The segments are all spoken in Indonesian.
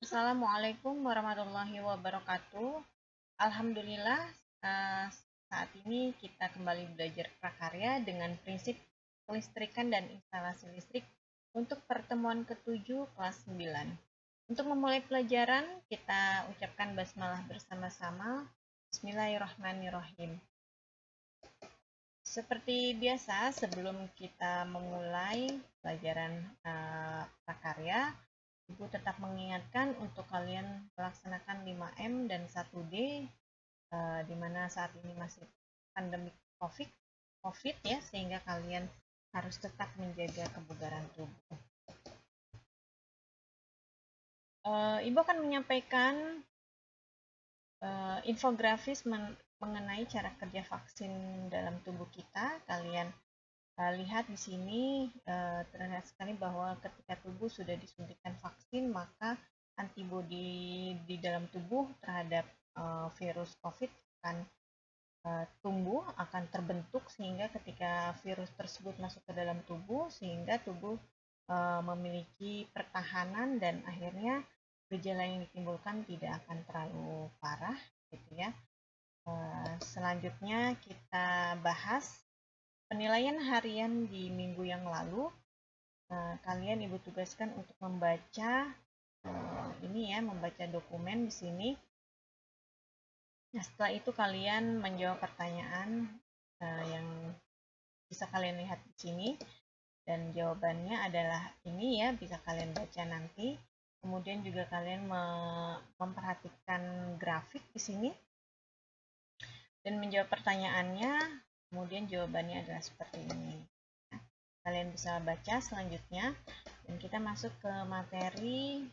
Assalamualaikum warahmatullahi wabarakatuh. Alhamdulillah, eh, saat ini kita kembali belajar prakarya dengan prinsip kelistrikan dan instalasi listrik untuk pertemuan ke-7 kelas 9. Untuk memulai pelajaran, kita ucapkan basmalah bersama-sama. Bismillahirrahmanirrahim. Seperti biasa, sebelum kita memulai pelajaran prakarya, Ibu tetap mengingatkan untuk kalian melaksanakan 5M dan 1D, di mana saat ini masih pandemi COVID ya, sehingga kalian harus tetap menjaga kebugaran tubuh. Ibu akan menyampaikan infografis mengenai cara kerja vaksin dalam tubuh kita. Kalian lihat di sini terlihat sekali bahwa ketika tubuh sudah disuntikan vaksin, maka antibodi di dalam tubuh terhadap virus COVID akan tumbuh, akan terbentuk, sehingga ketika virus tersebut masuk ke dalam tubuh, sehingga tubuh memiliki pertahanan dan akhirnya gejala yang ditimbulkan tidak akan terlalu parah, gitu ya. Selanjutnya kita bahas penilaian harian di minggu yang lalu. Kalian Ibu tugaskan untuk membaca membaca dokumen di sini. Nah, setelah itu kalian menjawab pertanyaan yang bisa kalian lihat di sini, dan jawabannya adalah ini ya, bisa kalian baca nanti. Kemudian juga kalian memperhatikan grafik di sini dan menjawab pertanyaannya. Kemudian jawabannya adalah seperti ini. Nah, kalian bisa baca selanjutnya, dan kita masuk ke materi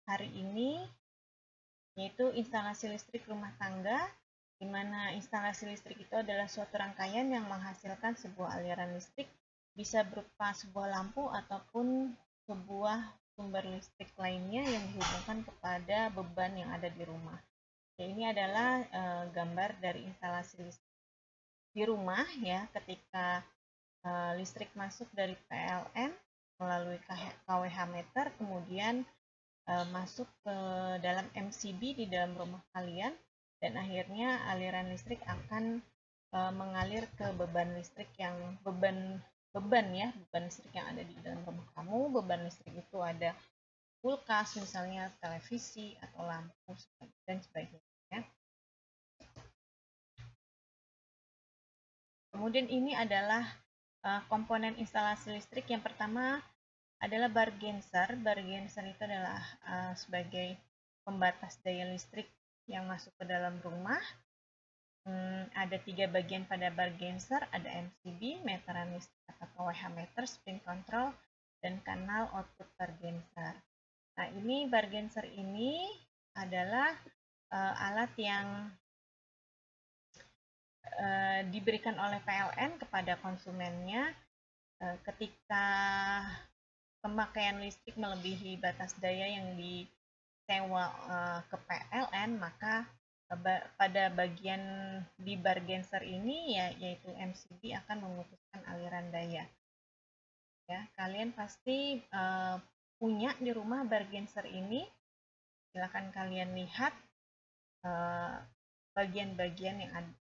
hari ini, yaitu instalasi listrik rumah tangga, di mana instalasi listrik itu adalah suatu rangkaian yang menghasilkan sebuah aliran listrik, bisa berupa sebuah lampu ataupun sebuah sumber listrik lainnya yang dihubungkan kepada beban yang ada di rumah. Ya, ini adalah gambar dari instalasi listrik di rumah ya, ketika listrik masuk dari PLN melalui KWH meter, kemudian masuk ke dalam MCB di dalam rumah kalian, dan akhirnya aliran listrik akan mengalir ke beban listrik yang beban listrik yang ada di dalam rumah kamu. Beban listrik itu ada kulkas misalnya, televisi atau lampu dan sebagainya. Kemudian ini adalah komponen instalasi listrik. Yang pertama adalah bar genser. Bar genser itu adalah sebagai pembatas daya listrik yang masuk ke dalam rumah. Ada 3 bagian pada bar genser, ada MCB, meteran listrik atau KWH meter, spin control, dan kanal output bar genser. Nah, ini bar genser ini adalah alat yang diberikan oleh PLN kepada konsumennya ketika pemakaian listrik melebihi batas daya yang disewa ke PLN, maka pada bagian di bar genser ini yaitu MCB akan memutuskan aliran daya. Ya, kalian pasti punya di rumah bar genser ini. Silakan kalian lihat bagian-bagian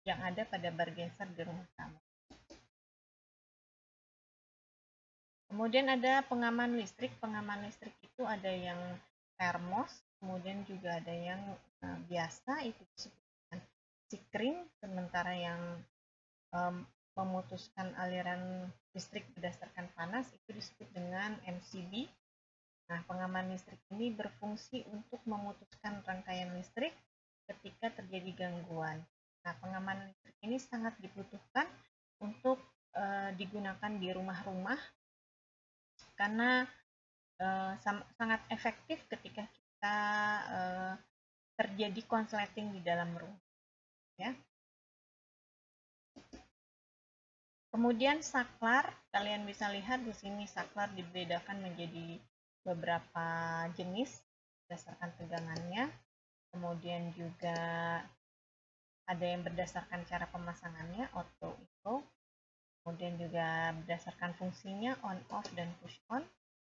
yang ada pada bar genser di rumah kamu. Kemudian ada pengaman listrik. Pengaman listrik itu ada yang termos, kemudian juga ada yang biasa, itu disebut dengan sikring, sementara yang memutuskan aliran listrik berdasarkan panas itu disebut dengan MCB. Nah, pengaman listrik ini berfungsi untuk memutuskan rangkaian listrik ketika terjadi gangguan. Nah, pengaman listrik ini sangat dibutuhkan untuk digunakan di rumah-rumah karena sangat efektif ketika kita terjadi konsleting di dalam rumah. Ya. Kemudian saklar, kalian bisa lihat di sini saklar dibedakan menjadi beberapa jenis berdasarkan tegangannya. Kemudian juga ada yang berdasarkan cara pemasangannya, auto itu. Kemudian juga berdasarkan fungsinya, on off dan push on.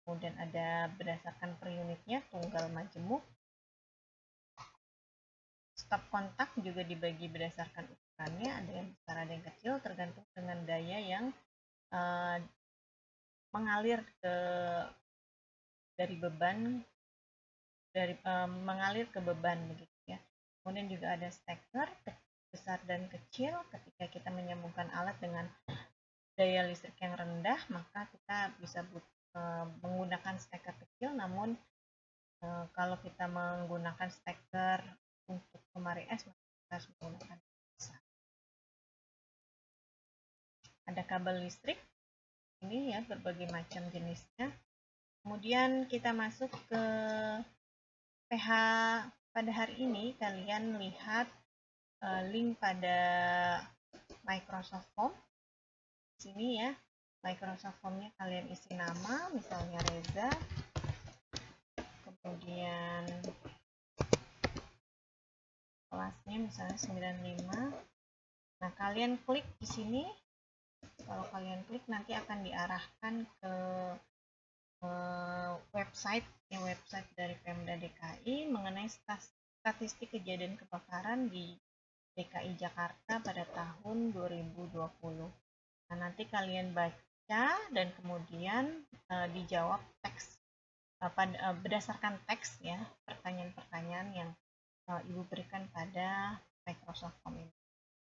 kemudian ada berdasarkan per unitnya, tunggal majemuk. Stop kontak juga dibagi berdasarkan ukurannya, ada yang besar ada yang kecil, tergantung dengan daya yang mengalir dari beban, mengalir ke beban begitu ya. Kemudian juga ada steker besar dan kecil. Ketika kita menyambungkan alat dengan daya listrik yang rendah, maka kita bisa menggunakan steker kecil. Namun kalau kita menggunakan steker untuk lemari es, maka kita harus menggunakan besar. Ada kabel listrik, ini ya berbagai macam jenisnya. Kemudian kita masuk ke PH pada hari ini. Kalian lihat link pada Microsoft Form. Sini ya, Microsoft Form-nya kalian isi nama, misalnya Reza. Kemudian kelasnya misalnya 95. Nah, kalian klik di sini. Kalau kalian klik nanti akan diarahkan ke website dari Pemda DKI mengenai statistik kejadian kebakaran di DKI Jakarta pada tahun 2020. Nah, nanti kalian baca dan kemudian dijawab teks berdasarkan teks ya, pertanyaan-pertanyaan yang Ibu berikan pada Microsoft Form ini.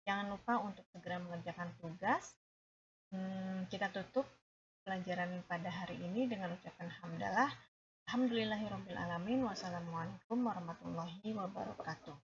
Jangan lupa untuk segera mengerjakan tugas. Kita tutup pelajaran pada hari ini dengan ucapan hamdalah. Alhamdulillahirabbil alamin. Wassalamualaikum warahmatullahi wabarakatuh.